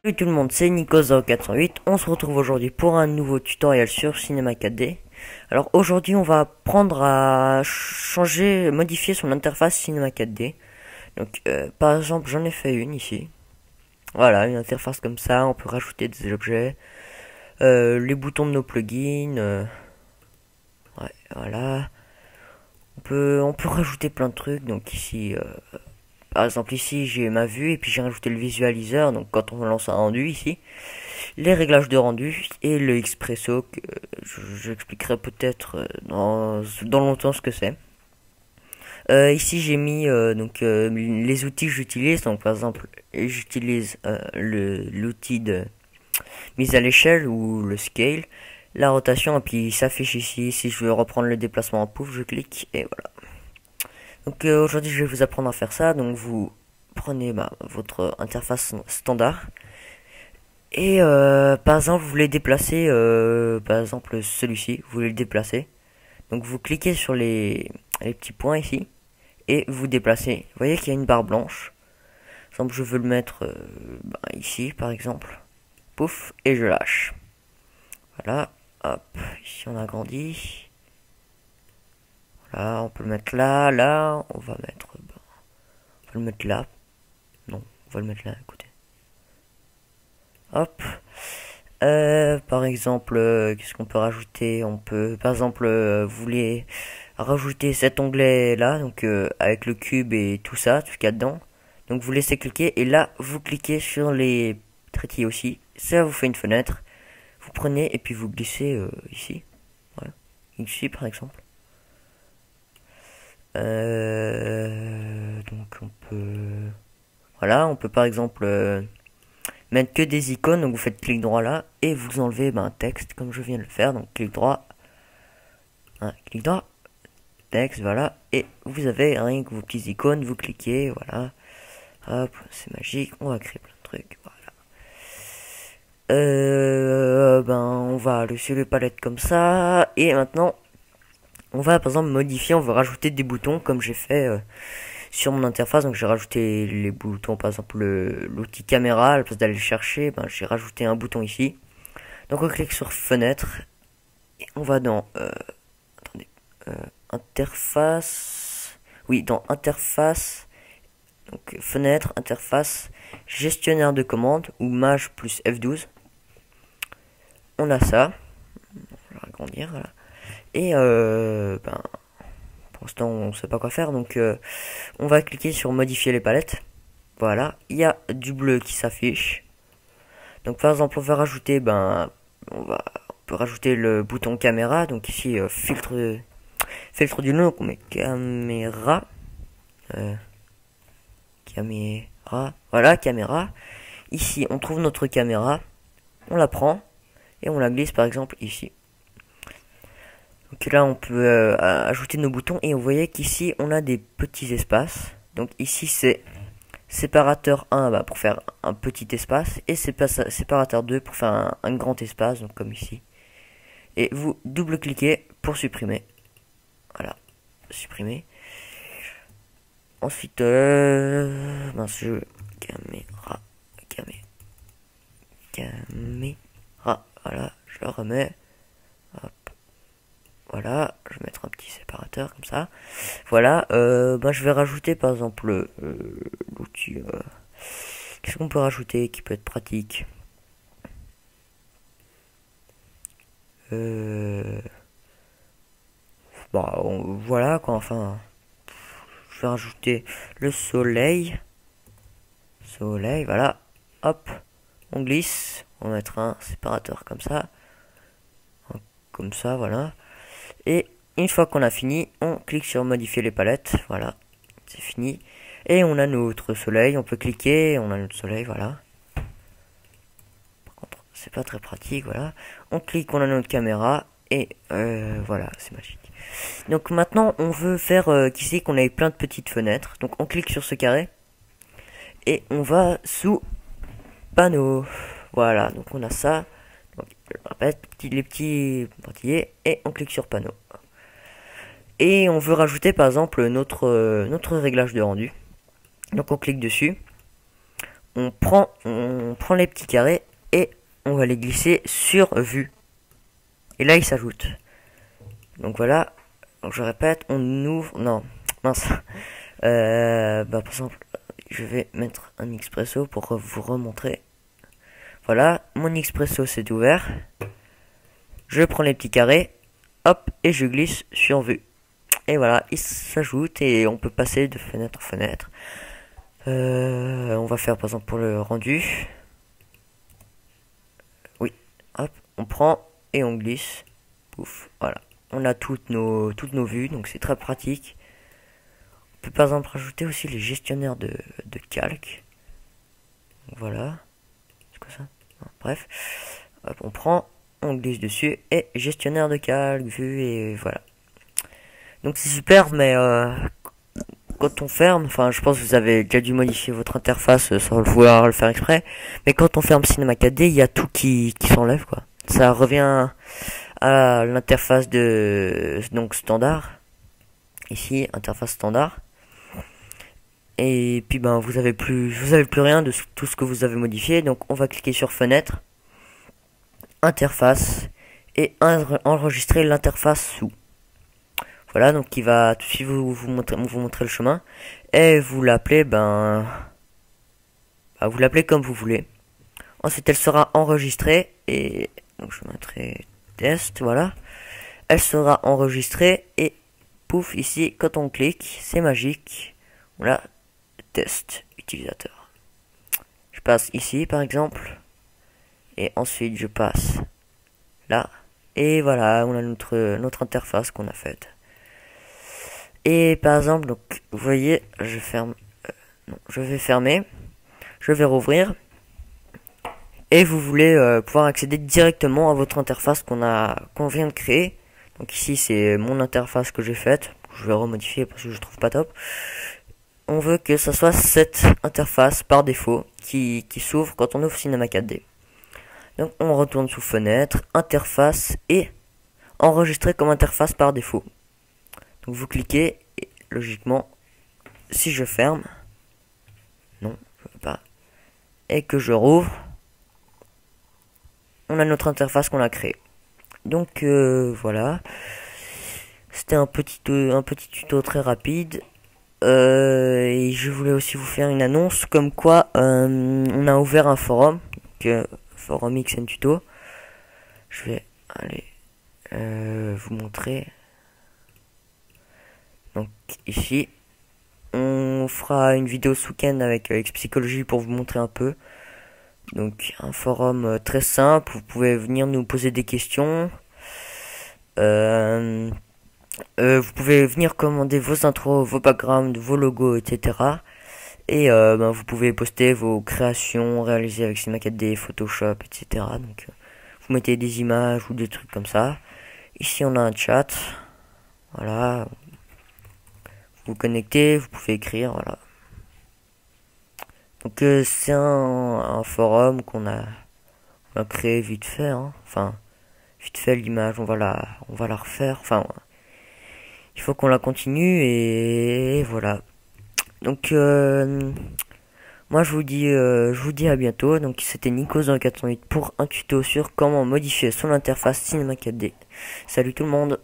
Salut tout le monde, c'est Nico0408. On se retrouve aujourd'hui pour un nouveau tutoriel sur Cinema 4D. Alors aujourd'hui on va apprendre à changer, modifier son interface Cinema 4D. Donc par exemple j'en ai fait une ici. Voilà, une interface comme ça, on peut rajouter des objets, les boutons de nos plugins. Ouais, voilà. On peut rajouter plein de trucs. Donc ici, par exemple ici j'ai ma vue et puis j'ai rajouté le visualiseur. Donc quand on lance un rendu ici, les réglages de rendu et le expresso que j'expliquerai peut-être dans longtemps ce que c'est. Ici j'ai mis les outils que j'utilise. Donc par exemple j'utilise l'outil de mise à l'échelle ou le scale, la rotation, et puis il s'affiche ici. Si je veux reprendre le déplacement en pouf, je clique et voilà. Donc aujourd'hui je vais vous apprendre à faire ça. Donc vous prenez votre interface standard et par exemple vous voulez déplacer par exemple celui-ci, vous voulez le déplacer. Donc vous cliquez sur les petits points ici et vous déplacez. Vous voyez qu'il y a une barre blanche. Par exemple je veux le mettre ici par exemple. Pouf, et je lâche. Voilà, hop, ici on agrandit. Voilà, on peut le mettre là, là, on va le mettre là. Non, on va le mettre là, écoutez. Hop. Par exemple, qu'est-ce qu'on peut rajouter? On peut, par exemple, vous voulez rajouter cet onglet là, donc avec le cube et tout ça, tout ce qu'il y a dedans. Donc vous laissez cliquer et là, vous cliquez sur les trétilles aussi. Ça vous fait une fenêtre. Vous prenez et puis vous glissez ici. Voilà. Ici par exemple. Donc on peut... Voilà, on peut par exemple mettre que des icônes. Donc vous faites clic droit là et vous enlevez un texte comme je viens de le faire. Donc clic droit, clic droit, texte, voilà. Et vous avez rien que vos petites icônes, vous cliquez, voilà. Hop, c'est magique, on va créer plein de trucs, voilà. On va aller sur les palettes comme ça. Et maintenant, on va par exemple modifier, on va rajouter des boutons comme j'ai fait sur mon interface. Donc j'ai rajouté les boutons, par exemple l'outil caméra, à la place d'aller le chercher, j'ai rajouté un bouton ici. Donc on clique sur fenêtre et on va dans attendez, interface. Oui, dans interface. Donc fenêtre, interface, gestionnaire de commandes ou maj plus F12. On a ça. On va agrandir, voilà. Et pour l'instant on sait pas quoi faire, donc on va cliquer sur modifier les palettes. Voilà, il y a du bleu qui s'affiche. Donc par exemple on va rajouter on peut rajouter le bouton caméra. Donc ici filtre du nom, on met caméra, voilà, caméra. Ici on trouve notre caméra, on la prend et on la glisse par exemple ici. Donc là on peut ajouter nos boutons et vous voyez qu'ici on a des petits espaces. Donc ici c'est séparateur 1 pour faire un petit espace et séparateur 2 pour faire un grand espace, donc comme ici. Et vous double cliquez pour supprimer. Voilà, supprimer. Ensuite caméra, voilà, je le remets. Hop. Voilà, je vais mettre un petit séparateur comme ça. Voilà, je vais rajouter par exemple l'outil. Qu'est-ce qu'on peut rajouter qui peut être pratique? Voilà quoi, enfin. Je vais rajouter le soleil. Soleil, voilà. Hop, on glisse. On va mettre un séparateur comme ça. Comme ça, voilà. Et une fois qu'on a fini, on clique sur modifier les palettes. Voilà, c'est fini. Et on a notre soleil. On peut cliquer, on a notre soleil, voilà. Par contre, c'est pas très pratique, voilà. On clique, on a notre caméra. Et voilà, c'est magique. Donc maintenant, on veut faire qu'ici qu'on ait plein de petites fenêtres. Donc on clique sur ce carré. Et on va sous panneau. Voilà, donc on a ça. Donc, je répète, les petits pointillés. Et on clique sur panneau. Et on veut rajouter par exemple notre réglage de rendu. Donc on clique dessus. on prend les petits carrés et on va les glisser sur vue. Et là, ils s'ajoutent. Donc voilà. Donc je répète, on ouvre. Non, mince. Par exemple, je vais mettre un expresso pour vous remontrer. Voilà, mon expresso s'est ouvert. Je prends les petits carrés, hop, et je glisse sur vue. Et voilà, ils s'ajoutent et on peut passer de fenêtre en fenêtre. On va faire par exemple pour le rendu. Oui, hop, on prend et on glisse. Pouf, voilà. On a toutes nos vues, donc c'est très pratique. On peut par exemple rajouter aussi les gestionnaires de calque. Donc voilà. C'est quoi ça? Non, bref. Hop, on prend, on glisse dessus et gestionnaire de calque, vue et voilà. Donc c'est super, mais quand on ferme, enfin je pense que vous avez déjà dû modifier votre interface sans le vouloir le faire exprès, mais quand on ferme Cinema 4D, il y a tout qui s'enlève quoi. Ça revient à l'interface de donc standard. Ici, interface standard. Et puis ben vous avez plus rien de tout ce que vous avez modifié, donc on va cliquer sur fenêtre, interface et enregistrer l'interface sous. Voilà, donc il va tout de suite vous montrer le chemin et vous l'appelez vous l'appelez comme vous voulez. Ensuite elle sera enregistrée et donc je mettrai test, voilà. Elle sera enregistrée et pouf, ici quand on clique, c'est magique. Voilà, test utilisateur. Je passe ici par exemple et ensuite je passe là et voilà, on a notre interface qu'on a faite. Et par exemple, donc vous voyez, je ferme, non, je vais fermer, je vais rouvrir, et vous voulez pouvoir accéder directement à votre interface qu'on vient de créer. Donc ici c'est mon interface que j'ai faite, je vais remodifier parce que je trouve pas top. On veut que ça soit cette interface par défaut qui s'ouvre quand on ouvre Cinema 4D. Donc on retourne sous fenêtre, interface et enregistrer comme interface par défaut. Donc vous cliquez et logiquement, si je ferme, non, je veux pas, et que je rouvre, on a notre interface qu'on a créée. Donc voilà, c'était un petit tuto très rapide. Et je voulais aussi vous faire une annonce comme quoi on a ouvert un forum, donc, forum XN Tuto. Je vais aller vous montrer. Donc ici, on fera une vidéo ce week-end avec Psychologie pour vous montrer un peu. Donc un forum très simple, vous pouvez venir nous poser des questions. Vous pouvez venir commander vos intros, vos backgrounds, vos logos, etc. Et vous pouvez poster vos créations réalisées avec Cinema 4D, Photoshop, etc. Donc vous mettez des images ou des trucs comme ça. Ici on a un chat. Voilà. Vous connectez, vous pouvez écrire, voilà. Donc c'est un forum qu'on a créé vite fait, hein. Enfin, vite fait l'image, on va la refaire. Enfin, il faut qu'on la continue et voilà. Donc moi je vous dis à bientôt. Donc c'était Nico0408 pour un tuto sur comment modifier son interface Cinema 4D. Salut tout le monde.